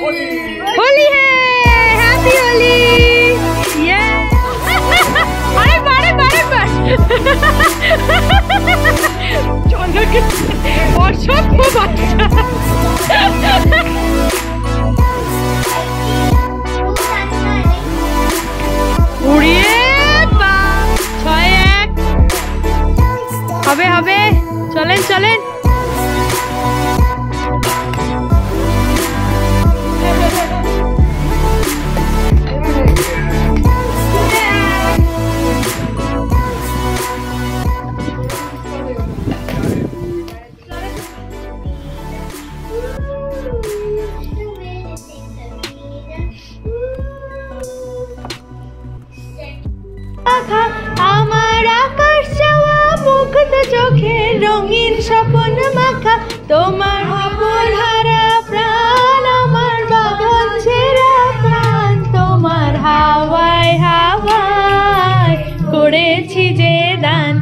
होली है, हैप्पी होली। ये अरे बारे बारे बार चलो के অসভ্য বাচ্চা। উড়িয়ে বা 6-1 হবে হবে। চলেন চলেন। আমার আকাশ চাওয়া মুগ্ধ চোখে রঙিন স্বপ্ন মাখা তোমার উপর হারা প্রাণ আমার বাগান ছেঁড়া প্রাণ তোমার হাওয়ায় হাওয়ায় করেছি যে দান।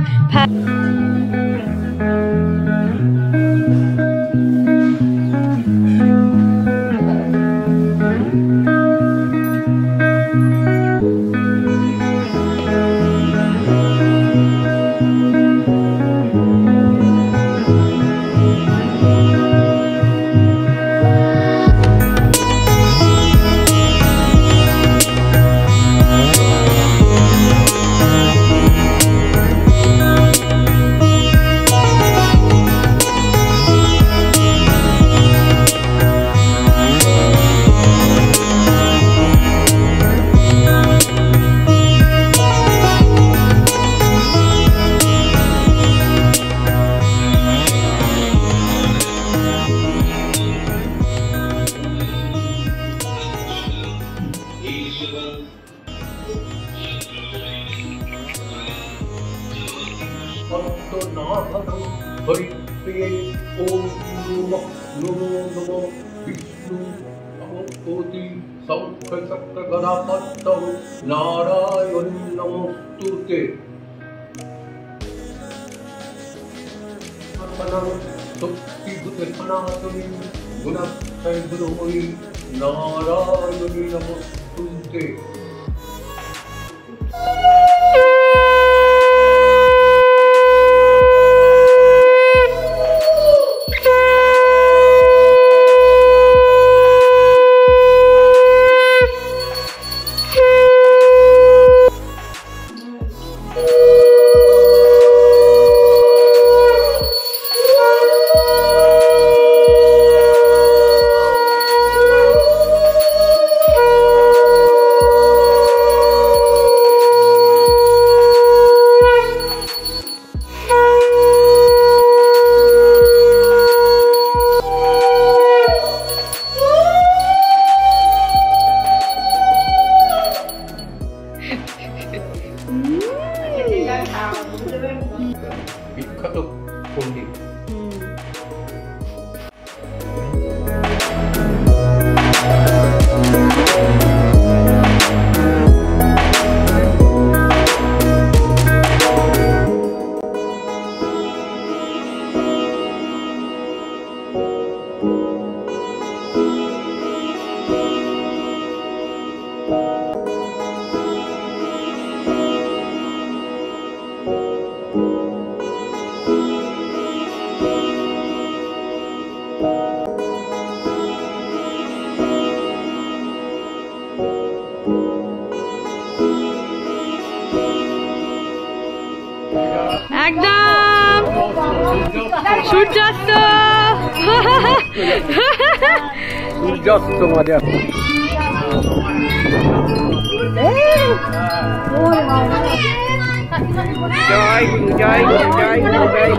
हरिप्रिये ओम नमो नमो विष्णु नमोति शंख चक्र गदा पद्म नारायण नमोस्तुते। शक्ति भूते सनातनी गुणत्रय गुरुमयी नारायण नमोस्तुते। বিখ্যাত পণ্ডিত। একদম সূর্যাস্ত সূর্যাস্ত মজা। জয় জয় জয় জয়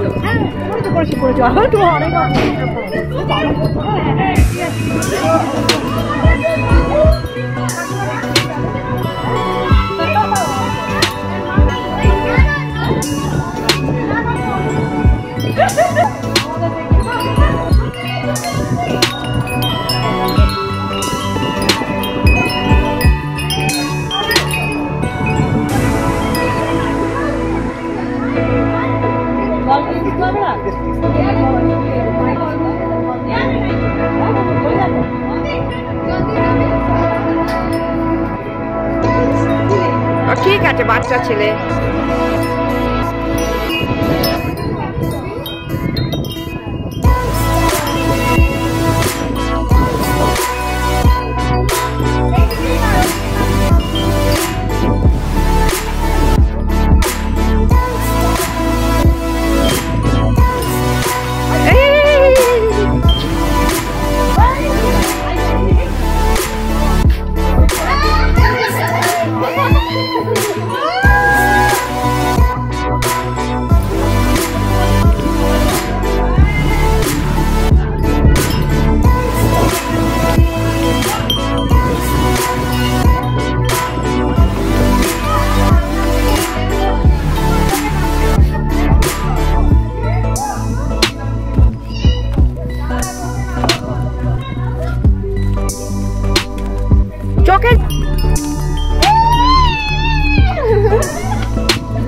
Yeah. ঠিক আছে, বাচ্চা ছেলে। চোখে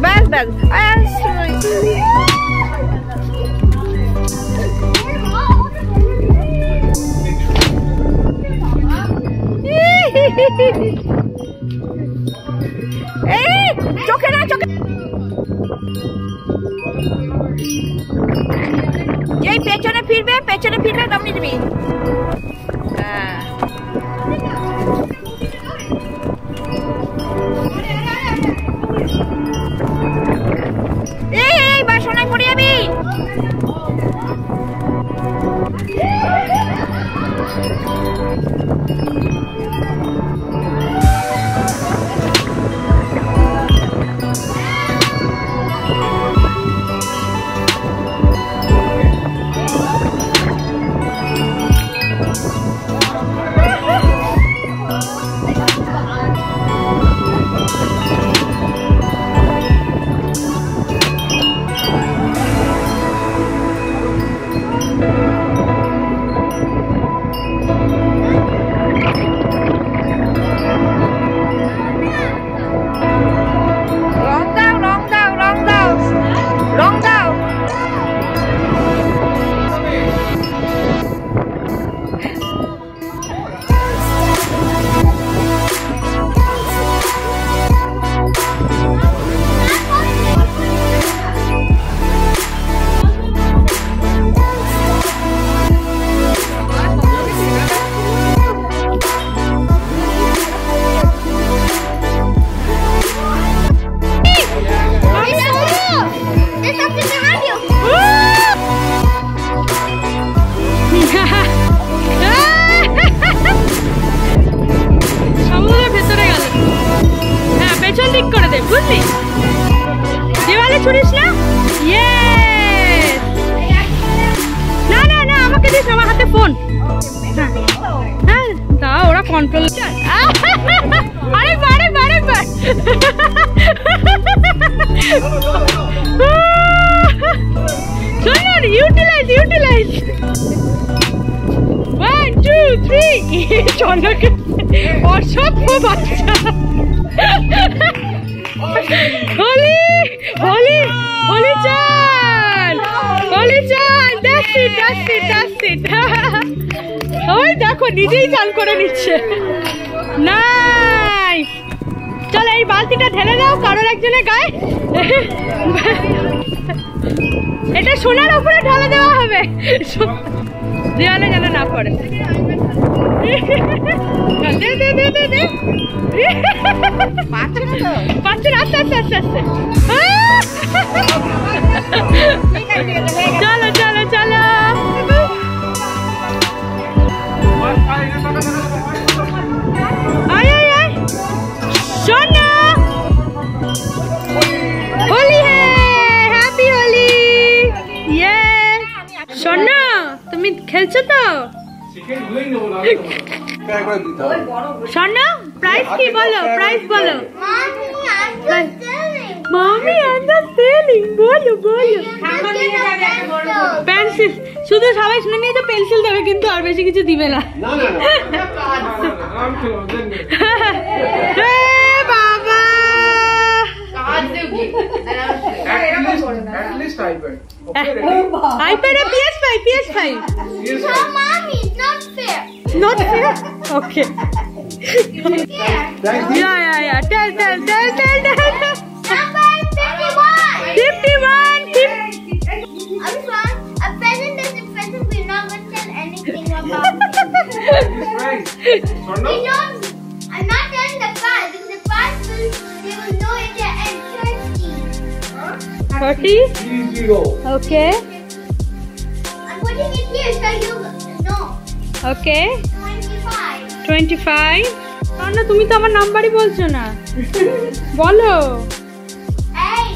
ব্যাস ব্যাস এই চোখে না, চোখে এই পেছনে ফিরবে, পেছনে ফিরবে দমনি দিবি। হ্যাঁ এই বাসনায় পড়ে যাবি। বুঝলি, দেওয়ালে ছুড়িস না। না না না, আমাকে দিস, আমার হাতে ফোন। হ্যাঁ তা ওরা কন্ট্রোল। আরেকবার আরেকবার আরেকবার। শোন, ইউটিলাইজ ইউটিলাইজ। 1 2 3। চন্দ্রকে অসভ্য বাচ্চা। হোলি হোলি হোলি চাল, হোলি চাল। That's it that's it that's it. ওই দেখো নিজেই চাল করে নিচ্ছে। নাইস। চল এই বালতিটা ঢেলে দাও কারোর একজনের গায়ে। এটা সোনার উপরে ঢেলে দেওয়া হবে, দেওয়ালে যেন না পড়ে। দে দে দে দে দে। পাচ্ছে না, আস্তে আস্তে আস্তে আস্তে। চলো চলো চলো। আয় আয় আয়। সোনা হোলি হ্যাঁ, হ্যাপি হোলি। ইয়ে সোনা, তুমি খেলছো তো? সোনা প্রাইস কি বলো, প্রাইস বলো। মামি আন্ডারস্ট্যান্ডিং, বলো বলো। পেন্সিল, শুধু সবাই শুনে নিয়ে তো পেন্সিল দেবে, কিন্তু আর বেশি কিছু দিবে না। বাবা iPad or PS5? PS5. No, mommy, it's not fair. Not fair? Okay. Yeah. Tell. We don't. I'm not telling the past. Because the past will, they will know it at 30. 30? 30. Okay. I'm putting it here so you know. Okay. 25. 25. না তুমি তো আমার নাম্বারই বলছো না বলো 8.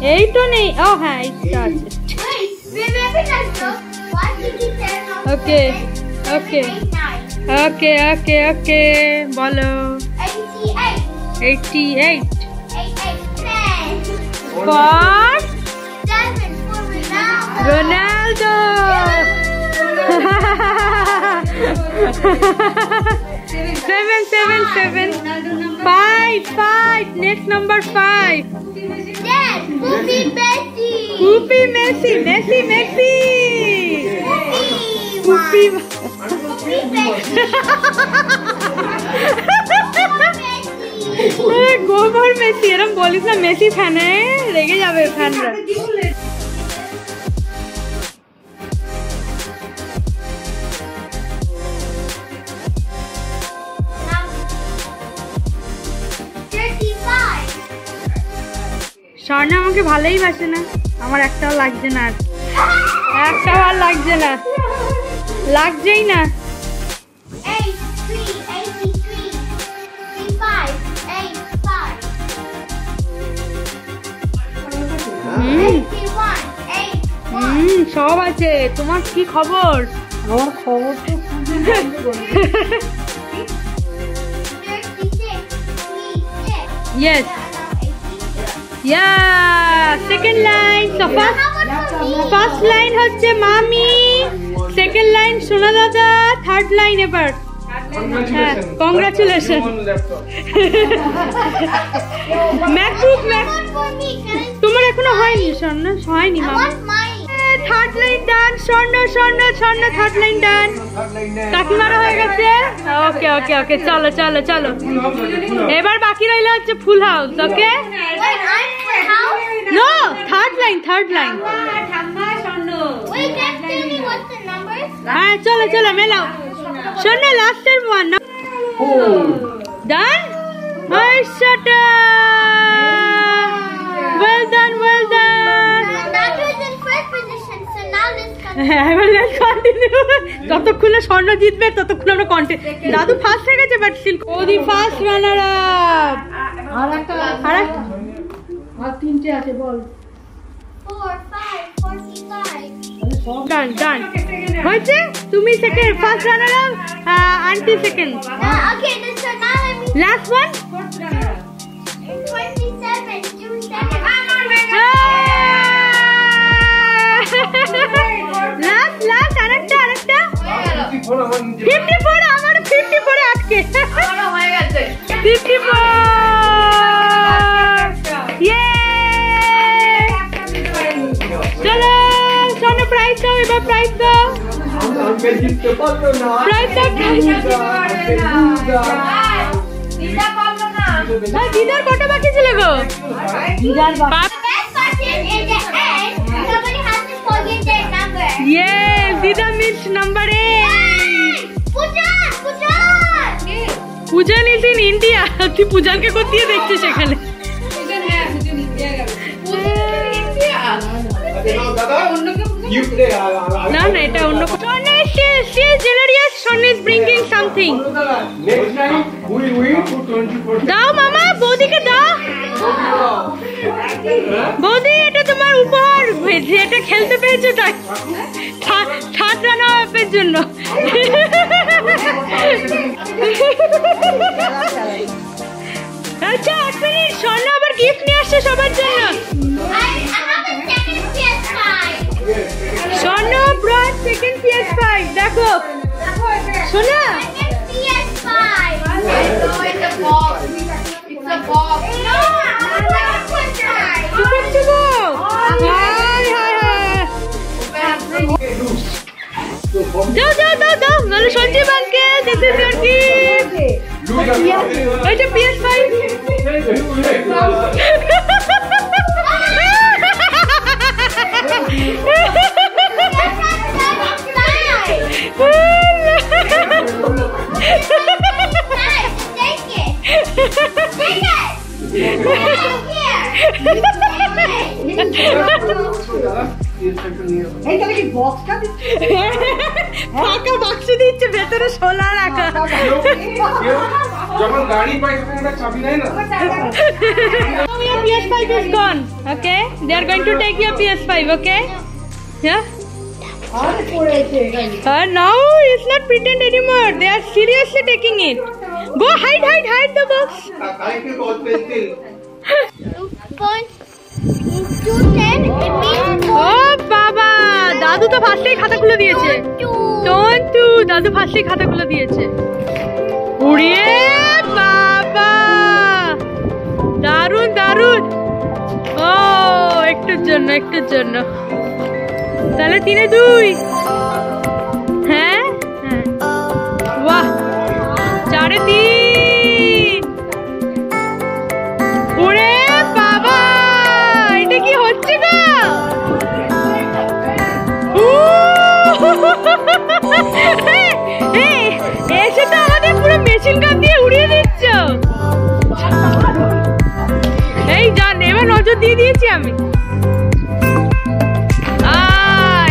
8 তো নেই ও হ্যাঁ 8টা আছে Wait, remember that book? What did you say? Okay, okay. ওকে ওকে ওকে বলো 88. 88 10. for 7 for Ronaldo. Ronaldo 7 5 next number 5 10. Poopy Messi. Poopy Messi Messi Messi Poopy Poopy গোবর মেসি এরকম বলিস না মেসি ফ্যানে রেগে যাবে ফ্যানরা স্বর্ণা আমাকে ভালোই বাসে না আমার একটাও লাগছে না আর একটাও আর লাগছে না লাগছেই না 81. সব আছে তোমার কি খবর আমার খবর তো yes yeah second line so first line হচ্ছে মামি second line সোনা দাদা third line এবার congratulations MacBook তোমার এখনো হয়নি স্বর্ণ হয়নি মামা থার্ড লাইন ডান স্বর্ণ স্বর্ণ স্বর্ণ থার্ড লাইন ডান কাকিমারা হয়ে গেছে ওকে ওকে ওকে চলো চলো চলো এবার বাকি রইলো হচ্ছে full house okay no third line হ্যাঁ চলো চলো মেলাও স্বর্ণ লাস্টের ওয়ান ডান well done ততক্ষণে স্বর্ণ জিতবে ততক্ষণ আমরা কন্টেন্ট দাদু ফার্স্ট হয়ে গেছে বাট স্টিল ওদি ফার্স্ট রানার আপ আর তিনটে আছে বল 4, 5, 45. ডান ডান হয়েছে তুমি second first runner up aunty second Okay, so now let me. Last one 27. 2 seconds. Last আরেকটা 54 আমার 54 এ আটকে 54 ইয়ে চলো সোনা প্রাইজ দাও এবার প্রাইজ দাও প্রাইজ দিদার কত বাকি ছিল গো দিদার The best part is in the end, somebody has to forget their number. Yes, Dida means number 8. Pujan! Pujan is in India. তুই পূজাকে কোথায় দেখছিস এখানে? না না এটা অন্য Sonna is delirious. Sonna is bringing something. দাও মামা বৌদিকে দাও বৌদি এটা তোমার উপহার এটা খেলতে পেয়েছো তাই থার্ড রানার আপের জন্য আচ্ছা এক মিনিট স্বর্ণ আবার গিফট নিয়ে আসছে সবার জন্য I have a second PS5. স্বর্ণ ব্রড সেকেন্ড PS5 দেখো শোনা Second PS5. It's a box. It's a box. No, I want to put that. Super চুবো হাই হাই দাও নালে Sanjeev uncle this is your gift ওইটা PS5 Take it. Take it. ফাঁকা বাক্স দিচ্ছে, ভেতরে সোলা রাখা। যখন গাড়ি পাই তখন একটা চাবি নেয় না। Your PS5 is gone. Okay, they are going to take your PS5. Okay, yeah. Now it's not pretend anymore. They are seriously taking it. Go hide the box. Oh বাবা, দাদু তো ফার্স্টেই খাতাগুলো দিয়েছে। টন্টু, দাদু ফার্স্টেই খাতাগুলো দিয়েছে। উড়িয়ে বাবা, দারুন দারুন। ও একটুর জন্য তাহলে 3-2। হ্যাঁ হ্যাঁ, বাহ, 4-3। ওরে বাবা, এটা কি হচ্ছে গো? এসে তো আমাদের পুরো মেশিন গান দিয়ে উড়িয়ে দিচ্ছ। এই জান, এবার নজর দিয়ে দিয়েছি আমি।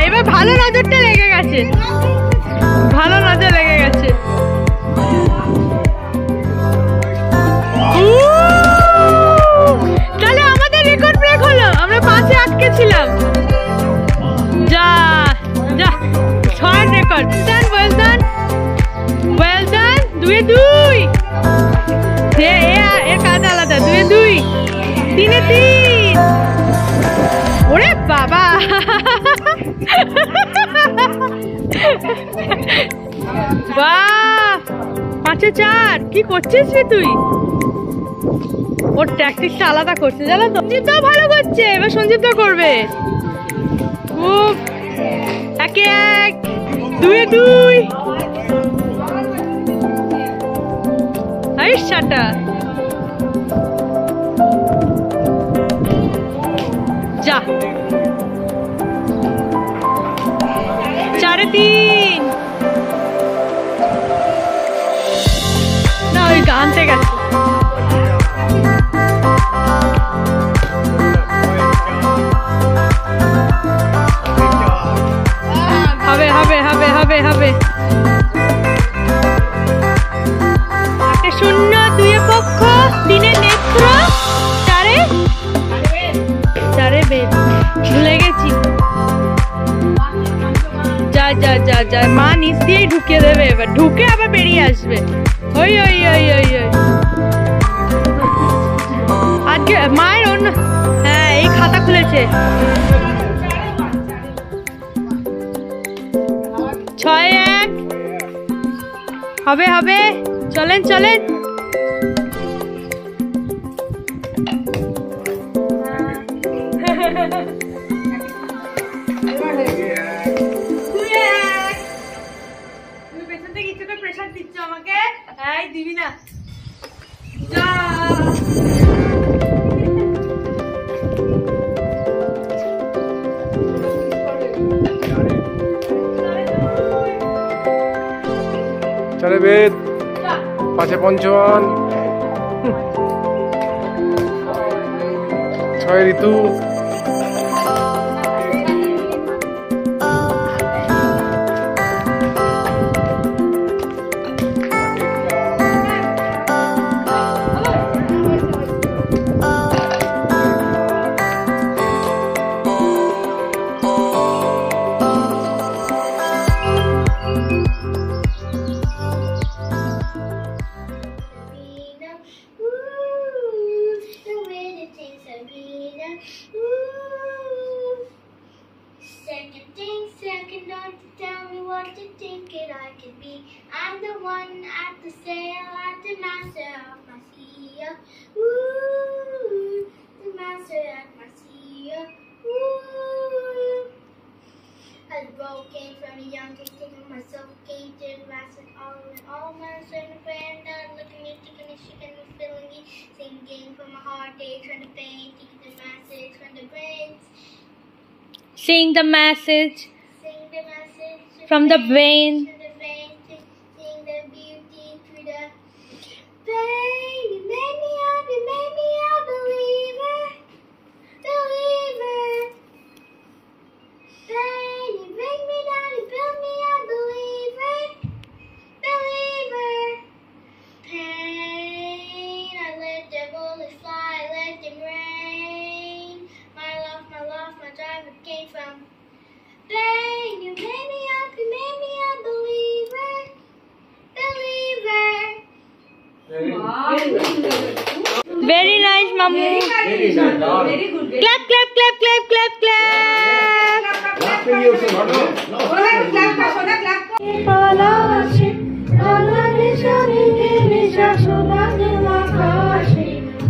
এবার ভালো নজরটা লেগে গেছে, ভালো নজর লেগে গেছে। তাহলে আমাদের রেকর্ড ব্রেক হলো, আমরা 5-এ আটকে ছিলাম। যা যা, short record. Well done, well done. 2-2। এর কাজ আলাদা। 2-2, 3-3। ওরে বাবা, বাহ, 5-4। কি করছিস রে তুই? ওর ট্যাকটিক্সটা আলাদা করছে, জানো তো। সঞ্জীবদাও ভালো করছে, এবার সঞ্জীবদা করবে। খুব 1-1, 2-2। আইসাটা যা, 4-3। না, ওই গানতে গেছে। হবে হবে হবে হবে হবে। 8-0, 2-এ পক্ষ, 3-এ নেত্র, 4-এ বেদ। ভুলে গেছি। যা যা যা যা, মা নিচ দিয়েই ঢুকিয়ে দেবে। এবার ঢুকে আবার বেরিয়ে আসবে। ওই ওই ওই ওই ওই, আজকে মায়ের অন্য, হ্যাঁ, এই খাতা খুলেছে। 6-1 হবে হবে। চলেন চলেন। তুমি পেছন থেকে ইচ্ছে করে প্রেশার দিচ্ছ আমাকে। এই দিবি না, যা। চলে বেদ, 5-55, 6 ঋতু। Second, don't tell me what you think it I could be. I'm the one at the sail, at the master of my sea. Ooh, the master at my sea. Ooh, I was broken from a young age, taking myself came to the master all my son and friend. Look at me, taking me, shaking me, feeling me, singing from my heart, aches from the pain, taking the message from the brains. Sing the message Sing the message from the vein. Sing the beauty Very nice, Mamu. Clap, clap, clap, clap, clap, clap.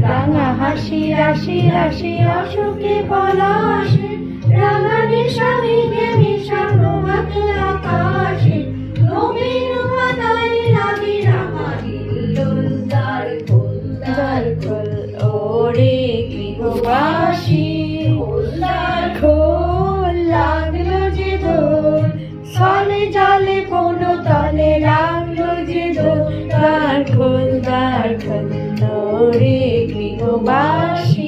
রাঙা হাসি রাশি রাশি অসুখে পলাশে রাঙা নিশানি মিশা প্রভাতে আকাশে নবীন পাতায় লাগি রাঙা দিলদার খোলদার খোল ওরে গৃহবাসী খোলদার খোল লাগলো যে দোল সলে জলে কোনো তলে লাগলো যে দোল দ্বার খোল ওরে গৃহবাসী।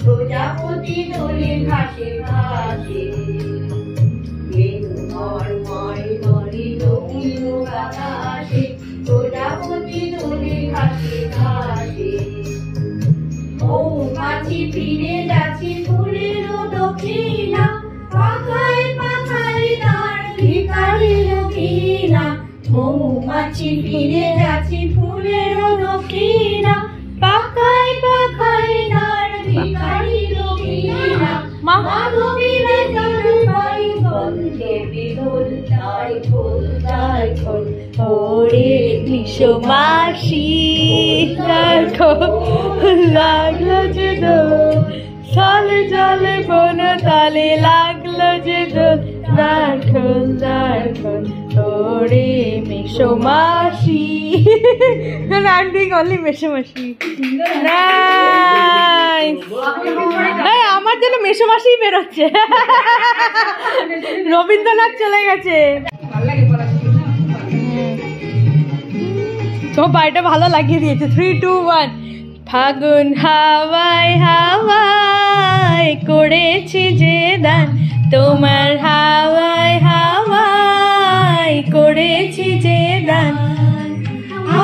প্রজাপতি দোলে ঘাসে ঘাসে দক্ষিণ বাতাসে প্রজাপতি দোলে ঘাসে ঘাসে মৌমাছি ফিরে যাচ্ছি ফুলের দক্ষিণা পাখায় পাখায় তার ভিখারি লুকিনা মৌমাছি ফিরে যাচ্ছি ফুলের দক্ষিণা পাখায় পাখায় তার ভিখারি লুকিনা মাধবীরে জলপাই গন্ধে বিদুল তাই ফুল ওরে গ্রীষ্মাসি লাগলো যে দোল সালে জলে বন তালে লাগলো যে দোল দ্বার খোল ওরে মেসোমাসি। I'm doing only মেসোমাসি। আমার জন্য মেসোমাসি বেরোচ্ছে। রবীন্দ্রনাথ চলে গেছে। তোমার বাড়িটা ভালো লাগিয়ে দিয়েছে। 3, 2, 1 ফাগুন হাওয়ায় হাওয়ায় করেছি যে দান তোমার হাওয়ায় হাওয়ায় করেছি যে দান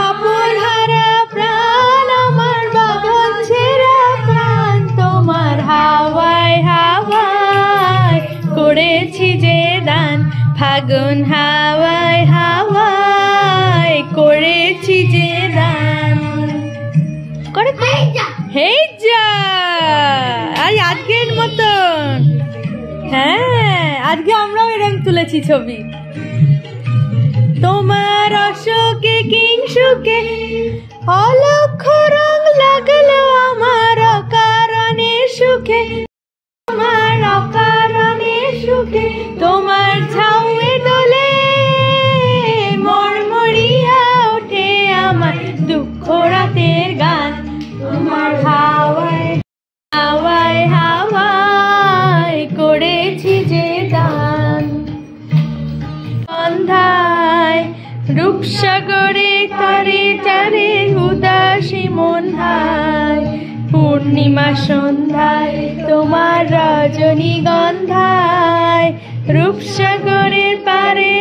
আপন হারা প্রাণ আমার বাঁধন ছেঁড়া প্রাণ তোমার হাওয়ায় হাওয়ায় করেছি যে দান ফাগুন হাওয়ায় হাওয়ায় করেছি যে দান করে হেই যা আজ আজকের মতন। হ্যাঁ আজকে আমরাও এরকম তুলেছি ছবি। তোমার অশোকে কিংসুকে অলক্ষ রং লাগলো আমার অকারণে সুখে আমার অকারণে সুখে তোমার ঝাউয়ে দোলে মরমরিয়া ওঠে আমার দুঃখ রাতের গান তোমার হাওয়ায় হাওয়ায় হাওয়ায় করেছি যে দান সন্ধ্যায় রূপসাগরে তারে তারে উদাসী মন হায় পূর্ণিমা সন্ধ্যায় তোমার রজনীগন্ধায় রূপসাগরের পারে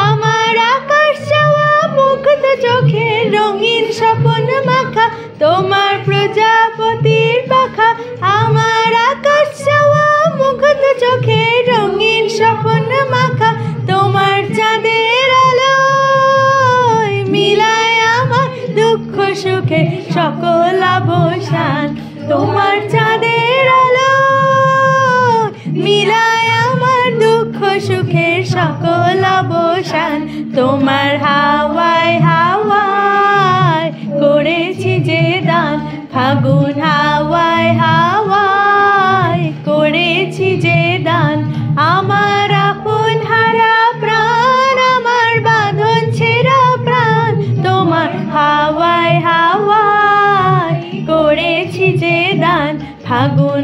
আমার আকাশ চাওয়া মুগ্ধ চোখে রঙিন স্বপ্ন মাখা তোমার প্রজাপতির পাখা আমার আকাশ চাওয়া মুগ্ধ চোখে রঙিন স্বপ্ন মাখা তোমার চাঁদের আলো মিলায় আমার দুঃখ সুখে সকল অবসান তোমার চাঁদের আলো মিলায় আমার দুঃখ সুখের সকল অবসান তোমার হাওয়ায় হাওয়ায় করেছি যে দান ফাগুন হাওয়ায় হাওয়ায় করেছি যে দান আমার আপন হারা প্রাণ আমার বাঁধন ছেঁড়া প্রাণ তোমার হাওয়ায় হাওয়ায় করেছি যে দান ফাগুন